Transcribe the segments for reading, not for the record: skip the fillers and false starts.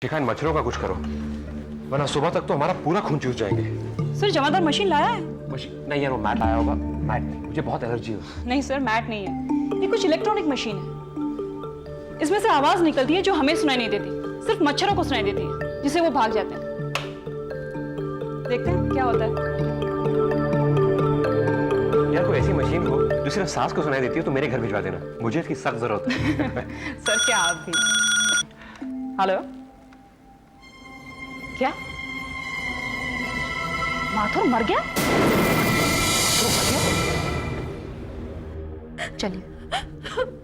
शिखा, इन मच्छरों का कुछ करो, वरना सुबह तक तो हमारा पूरा खून चूस जाएंगे। सर जमादार मशीन लाया है? मशीन नहीं यार, वो मैट आया होगा। मैट, मुझे बहुत एलर्जी है। नहीं सर, मैट नहीं है, ये कुछ इलेक्ट्रॉनिक मशीन है। इसमें से आवाज निकलती है जो हमें सुनाई नहीं देती, सिर्फ मच्छरों को सुनाई देती है, जिससे वो भाग जाते हैं। देखते हैं क्या होता है। यार कोई ऐसी मशीन हो जो सिर्फ सांस को सुनाई देती हो तो मेरे घर भिजवा देना, मुझे इसकी सख्त जरूरत है। सर क्या आप भी। हेलो, क्या माथुर मर गया? चलिए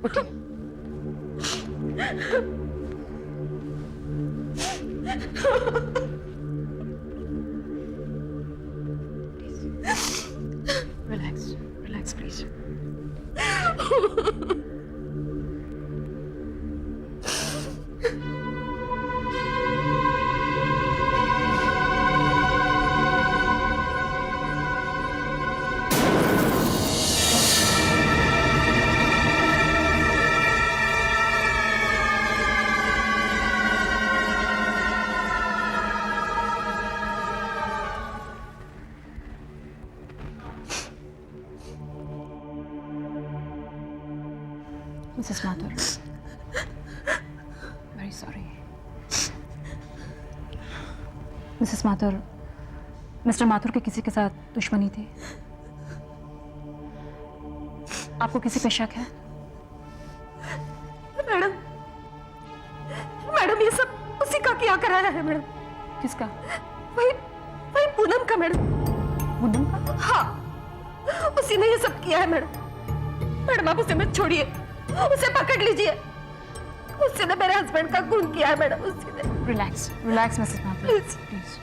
उठिए। Relax relax please. Mrs. Mathur, very sorry. Mrs. Mathur, mister Mathur के किसी के साथ दुश्मनी थी? आपको किसी पे शक है? मैडम, मैडम ये सब उसी का किया कराया है मैडम। किसका? वही पूनम का मैडम। पूनम का? हाँ, उसी ने ये सब किया है मैडम। मैडम आप उसे मत छोड़िए, उसे पकड़ लीजिए। उसी ने मेरे हस्बैंड का खून किया है मैडम, उसी ने। Relax relax Mrs Mathur, please please.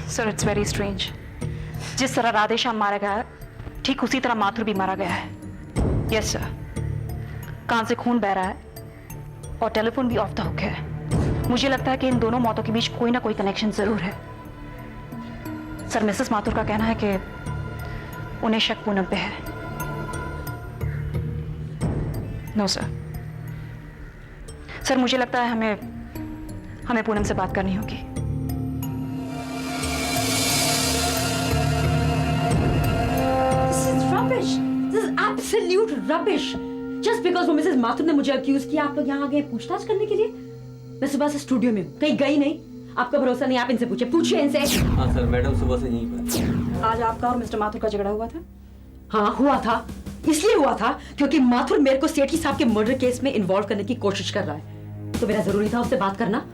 Sir it's very strange. जिस तरह राधेश्याम मारा गया है, ठीक उसी तरह माथुर भी मारा गया है। यस सर, कान से खून बह रहा है और टेलीफोन भी ऑफ द हुक है। मुझे लगता है कि इन दोनों मौतों के बीच कोई ना कोई कनेक्शन जरूर है। सर मिसेस माथुर का कहना है कि उन्हें शक पूनम पे है। नो सर, सर मुझे लगता है हमें पूनम से बात करनी होगी। Rubbish. This is absolute rubbish. Just because वो मिसेस माथुर ने मुझे अक्यूज किया, आप लोग यहाँ आ गए पूछताछ करने के लिए? मैं सुबह से स्टूडियो में हूँ, कहीं गई नहीं। आपका भरोसा नहीं, आप इनसे पूछिए इनसे। हाँ सर, मैडम सुबह से यहीं पर। आज आपका और मिस्टर माथुर का झगड़ा हुआ था? हाँ हुआ था, इसलिए हुआ था क्योंकि माथुर मेरे को सेठी साहब के मर्डर केस में इन्वॉल्व करने की कोशिश कर रहा है, तो मेरा जरूरी था उससे बात करना।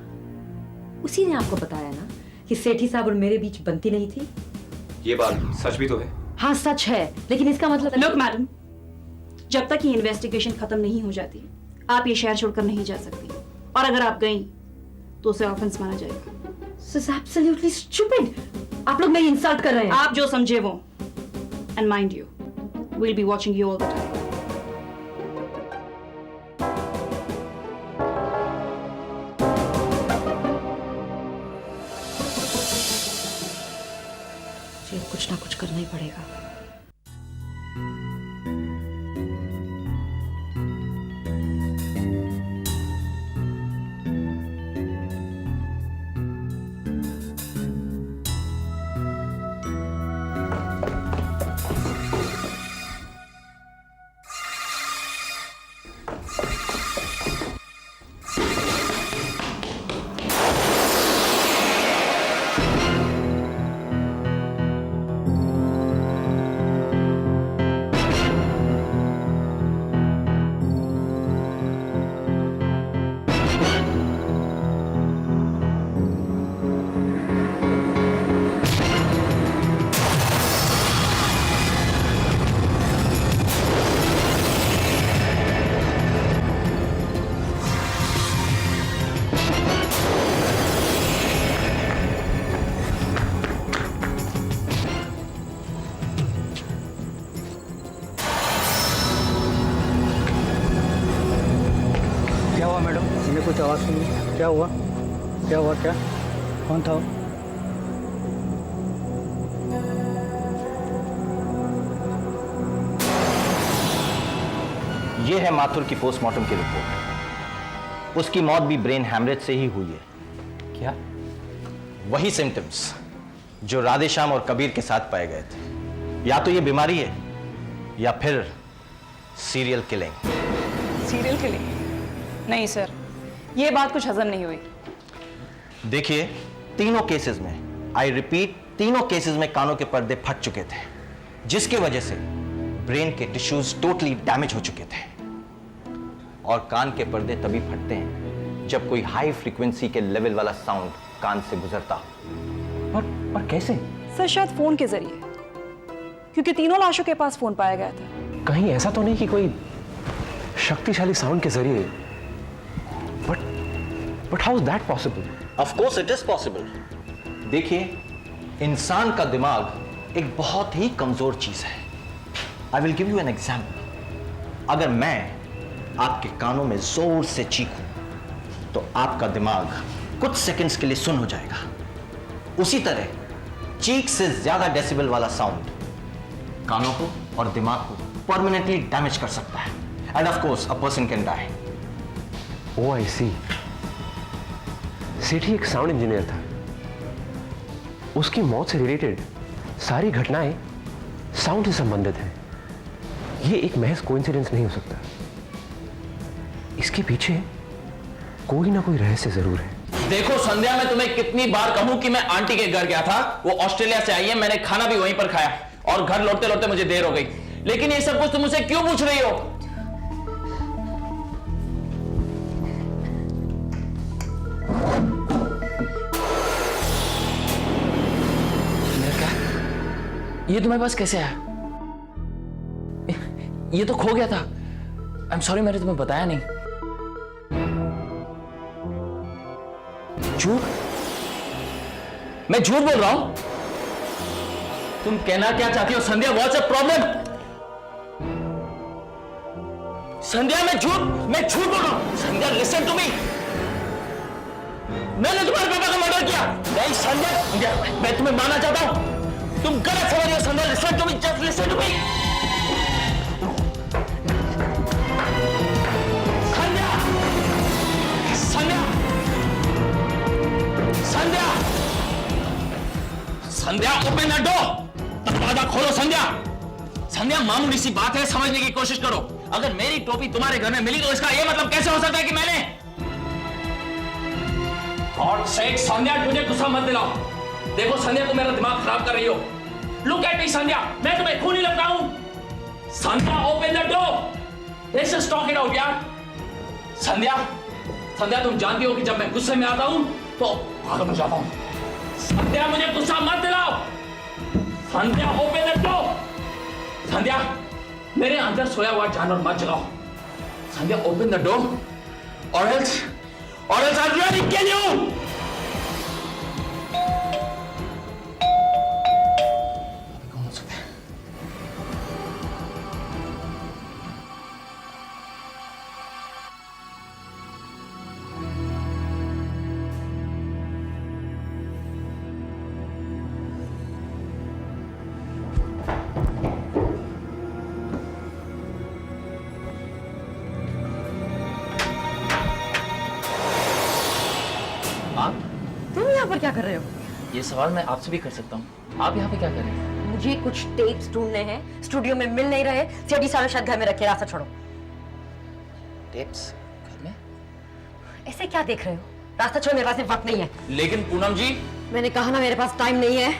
उसी ने आपको बताया ना कि सेठी साहब और मेरे बीच बनती नहीं थी। ये बात सच भी तो है। हाँ सच है, लेकिन इसका मतलब लुक मैडम, जब तक ये इन्वेस्टिगेशन खत्म नहीं हो जाती, आप ये शहर छोड़कर नहीं जा सकती, और अगर आप गईं तो उसे ऑफेंस माना जाएगा। This is absolutely stupid. आप लोग मेरी इंसल्ट कर रहे हैं। आप जो समझे वो, and mind you, we'll be watching you all the time. मुझे कुछ ना कुछ करना ही पड़ेगा। मैंने कुछ आवाज़ सुनी। क्या हुआ? क्या हुआ? क्या? कौन था वो? ये है माथुर की पोस्टमार्टम की रिपोर्ट। उसकी मौत भी ब्रेन हैमरेज से ही हुई है। क्या? वही सिम्टम्स जो राधेश्याम और कबीर के साथ पाए गए थे। या तो ये बीमारी है या फिर सीरियल किलिंग। Serial killing? नहीं सर, ये बात कुछ हजम नहीं हुई। देखिए, तीनों केसेस में, आई रिपीट, तीनों केसेस में कानों के पर्दे फट चुके थे, जिसकी वजह से ब्रेन के टिश्यूज टोटली डैमेज हो चुके थे। और कान के पर्दे तभी फटते हैं जब कोई हाई फ्रीक्वेंसी के लेवल वाला साउंड कान से गुजरता हो। पर कैसे? सर शायद फोन के जरिए, क्योंकि तीनों लाशों के पास फोन पाया गया था। कहीं ऐसा तो नहीं कि कोई शक्तिशाली साउंड के जरिए? But how is that possible? Of course it is possible. देखिए, इंसान का दिमाग एक बहुत ही कमजोर चीज है। I will give you an example. अगर मैं आपके कानों में जोर से चीखूं तो आपका दिमाग कुछ सेकंड्स के लिए सुन हो जाएगा। उसी तरह चीख से ज्यादा डेसिबल वाला साउंड कानों को और दिमाग को परमानेंटली डैमेज कर सकता है। And of course a person can die. Oh I see. Sethi एक साउंड इंजीनियर था। उसकी मौत से रिलेटेड सारी घटनाएं साउंड से संबंधित हैं। ये एक महज कोइंसिडेंस नहीं हो सकता। इसके पीछे कोई ना कोई रहस्य जरूर है। देखो संध्या, मैं तुम्हें कितनी बार कहूं कि मैं आंटी के घर गया था। वो ऑस्ट्रेलिया से आई है, मैंने खाना भी वहीं पर खाया और घर लौटते लौटते मुझे देर हो गई। लेकिन ये सब कुछ तुम मुझसे क्यों पूछ रही हो? ये तुम्हारे पास कैसे आया? ये तो खो गया था। आई एम सॉरी, मैंने तुम्हें बताया नहीं। झूठ? मैं झूठ बोल रहा हूं? तुम कहना क्या चाहती हो संध्या? What's a problem? संध्या, मैं झूठ बोल रहा हूं। संध्या, लिसन टू मी। मैंने तुम्हारे पापा का मर्डर किया। नहीं संध्या, मैं तुम्हें मानना चाहता हूं। तुम गलत समझ रहे हो Sandhya. Listen to me, just listen to me. Sandhya, Sandhya, Sandhya, Sandhya, open the door. दरवाजा खोलो संध्या। संध्या, मामूली सी बात है, समझने की कोशिश करो। अगर मेरी टोपी तुम्हारे घर में मिली तो इसका यह मतलब कैसे हो सकता है कि मैंने? गॉड सेक संध्या, मुझे गुस्सा मत दिलाओ। देखो संध्या, तुम मेरा दिमाग खराब कर रही हो। लुक एट मी संध्या, मैं तुम्हें खून नहीं लगता हूं। Sandhya, open the door. Let's just talk it out यार। संध्या, संध्या, तुम जानती हो कि जब मैं गुस्से में आता हूं तो पागल हो जाता हूं। संध्या, मुझे गुस्सा मत दिलाओ। Sandhya, open the door. Sandhya, मेरे अंदर सोया हुआ जानवर मत जगाओ। Sandhya, open the door or else I'll really kill you. कौन हो सकता है? तुम यहाँ पर क्या कर रहे हो? ये सवाल मैं आपसे भी कर सकता हूँ। आप यहाँ पे क्या कर रहे हैं? मुझे कुछ टेप्स ढूंढने हैं, स्टूडियो में मिल नहीं रहे। सेठी साहब शायद घर में रखे। रास्ता छोड़ो। टेप्स घर में? ऐसे क्या देख रहे हो? रास्ता छोड़ो, मेरे पास वक्त नहीं है। लेकिन पूनम जी, मैंने कहा ना, मेरे पास टाइम नहीं है।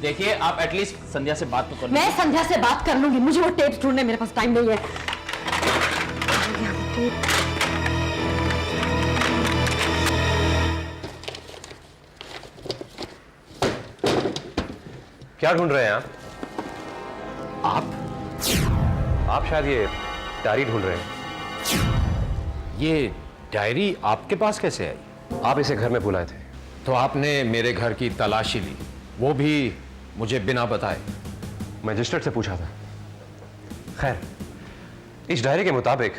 देखिए, आप एटलीस्ट संध्या से बात तो कर मैं संध्या से बात कर लूंगी। मुझे वो टेप्स ढूंढने, मेरे पास टाइम नहीं है। क्या ढूंढ रहे हैं आप? आप शायद ये डायरी ढूंढ रहे हैं। ये डायरी आपके पास कैसे आई? आप इसे घर में बुलाए थे। तो आपने मेरे घर की तलाशी ली, वो भी मुझे बिना बताए? मजिस्ट्रेट से पूछा था। खैर, इस डायरी के मुताबिक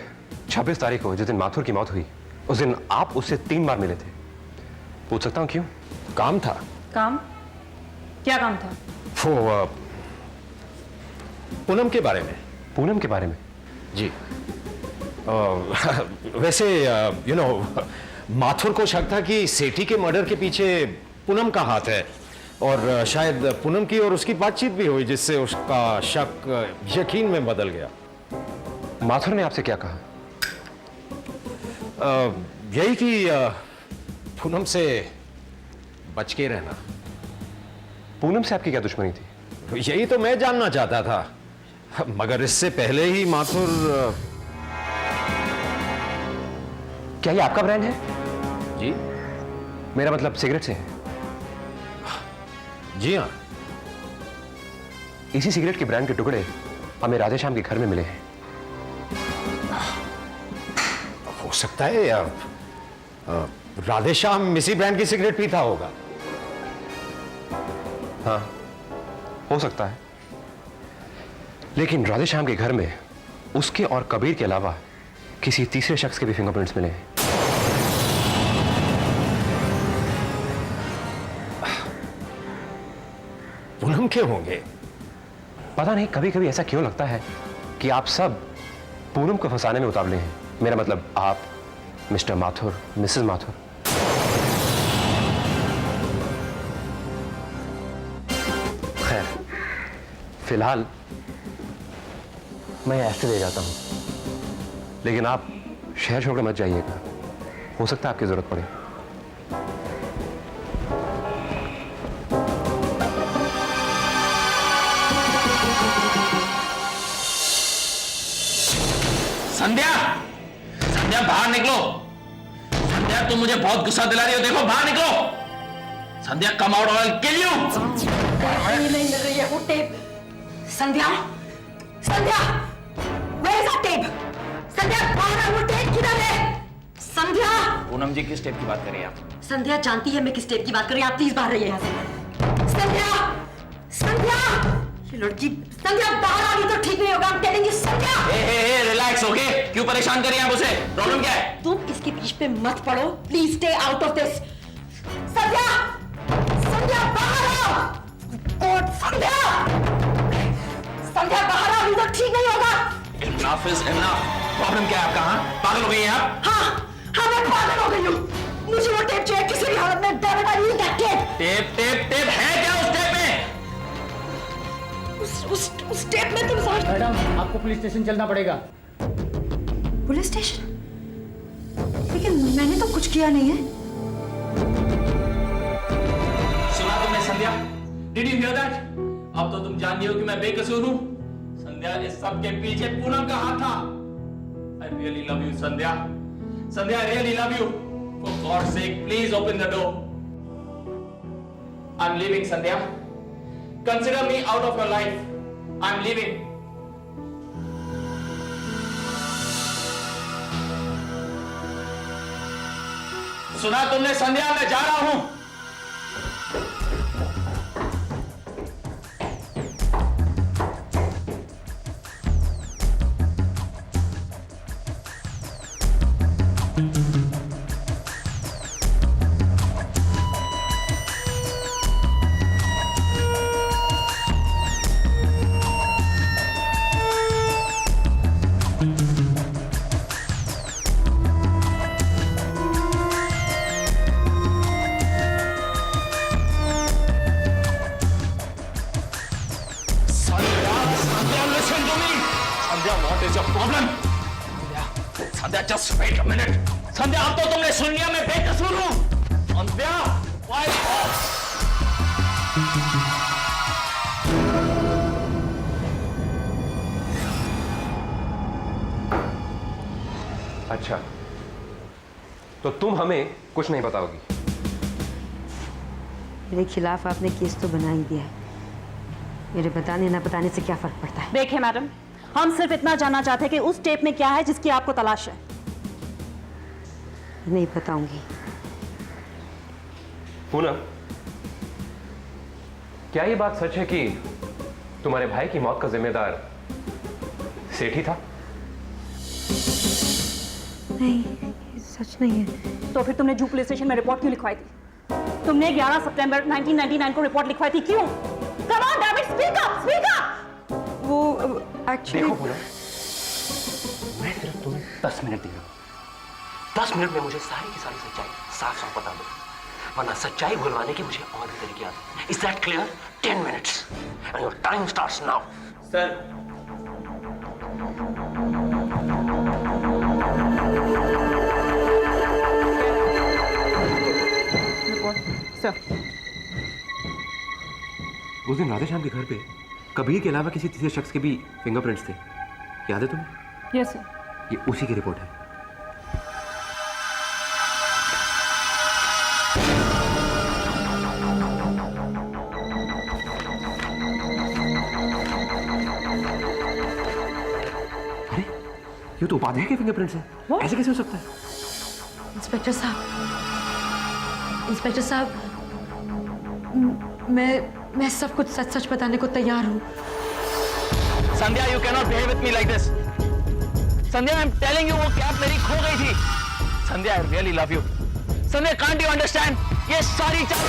26 तारीख को जिस दिन माथुर की मौत हुई, उस दिन आप उससे 3 बार मिले थे। पूछ सकता हूं क्यों? काम था। काम? क्या काम था? वो पूनम के बारे में। पूनम के बारे में? जी। वैसे यू नो माथुर को शक था कि सेठी के मर्डर के पीछे पूनम का हाथ है, और शायद पूनम की और उसकी बातचीत भी हुई जिससे उसका शक यकीन में बदल गया। माथुर ने आपसे क्या कहा? यही कि पूनम से बच के रहना। पूनम से आपकी क्या दुश्मनी थी? यही तो मैं जानना चाहता था, मगर इससे पहले ही माथुर। क्या ये आपका ब्रांड है? जी? मेरा मतलब सिगरेट से है। जी हाँ। इसी सिगरेट के ब्रांड के टुकड़े हमें राधेश्याम के घर में मिले हैं। हो सकता है राधेश्याम इसी ब्रांड की सिगरेट पीता होगा। हाँ, हो सकता है, लेकिन राधेश्याम के घर में उसके और कबीर के अलावा किसी तीसरे शख्स के भी फिंगरप्रिंट्स मिले हैं। पूनम के होंगे? पता नहीं, कभी कभी ऐसा क्यों लगता है कि आप सब पूनम को फंसाने में उतावले हैं। मेरा मतलब आप, मिस्टर माथुर, मिसेस माथुर। खैर, फिलहाल मैं ऐसे दे जाता हूं, लेकिन आप शहर छोड़कर मत जाइएगा, हो सकता है आपकी जरूरत पड़े। संध्या, संध्या बाहर निकलो। संध्या तुम मुझे बहुत गुस्सा दिला रही हो, देखो बाहर निकलो। संध्या कम आउट और आई विल किल यू। नहीं मिल रही है वो tape. Sandhya, Sandhya, where is that tape? संध्या, बाहर आ, वो टेप किधर है? संध्या। पूनम जी किस टेप की बात कर रही हैं आप? संध्या जानती है मैं किस टेप की बात कर रही हूँ, आप प्लीज बाहर रहिए यहाँ से। संध्या, संध्या, ये लड़की, संध्या बाहर आ गई तो ठीक नहीं होगा, I'm telling you, Sandhya. Relax, okay? क्यों परेशान कर रही हैं आप उसे? प्रॉब्लम क्या है? तुम इसके बीच पे मत पड़ो, please stay out of this. Sandhya, Sandhya बाहर आओ। और संध्या, संध्या बाहर आओ, तो ठीक नहीं होगा। Enough is enough. प्रॉब्लम क्या है आपका? हाँ, पागल हो गई हैं आप? हाँ, मैं पागल हो गई हूँ। मुझे वो टेप चाहिए किसी भी हालत में। Damn it, I need that tape. Tape है क्या उस टेप में? उस टेप में तुम समझ। मैडम, आपको पुलिस स्टेशन चलना पड़ेगा। Police station? लेकिन मैंने तो कुछ किया नहीं है। सुना तुमने संध्या? Did you hear that? अब तो तुम जानती हो कि मैं बेकसूर हूँ। संध्या, इस सब के पीछे पूनम का हाथ था। I really love you, Sandhya. Sandhya, I really love you. For God's sake, please open the door. I'm leaving, Sandhya. Consider me out of your life. I'm leaving. सुना तुमने संध्या? मैं जा रहा हूं। What is your problem? Sandhya, just wait a minute. संध्या, अब तो तुमने सुन लिया मैं बेकसूर हूं। संध्या, why? अच्छा, तो तुम हमें कुछ नहीं बताओगी? मेरे खिलाफ आपने केस तो बना ही दिया है, मेरे बताने ना बताने से क्या फर्क पड़ता है? देखिए मैडम, हम सिर्फ इतना जानना चाहते हैं कि उस टेप में क्या है जिसकी आपको तलाश है। नहीं बताऊंगी। पूनम, क्या ये बात सच है कि तुम्हारे भाई की मौत का जिम्मेदार सेठी था? नहीं, सच नहीं है। तो फिर तुमने जू पुलिस स्टेशन में रिपोर्ट क्यों लिखवाई थी? तुमने 11 सितंबर 1999 को रिपोर्ट लिखवाई थी, क्यों? Come on, David, speak up, speak up! वो एक्चुअली देखो पूनम, मैं सिर्फ तुम्हें 10 मिनट दे रहा हूं। 10 मिनट में मुझे सारी की सारी सच्चाई साफ साफ बता दो, वरना सच्चाई भुलवाने के मुझे और भी तरीके आते हैं। Is that clear? 10 minutes and your time starts now. Sir उस दिन राधेश्याम के घर पे कबीर के अलावा किसी तीसरे शख्स के भी फिंगरप्रिंट्स थे, याद है तुम्हें? Yes sir. ये उसी की रिपोर्ट है। अरे ये तो उपाध्याय के फिंगरप्रिंट्स हैं। ऐसे कैसे हो सकता है? इंस्पेक्टर साहब, मैं सब कुछ सच सच बताने को तैयार हूँ। Sandhya, you cannot behave with me like this. Sandhya, I am telling you, वो कैब मेरी खो गई थी। Sandhya, I really love you. Sandhya, can't you understand? ये सारी चाल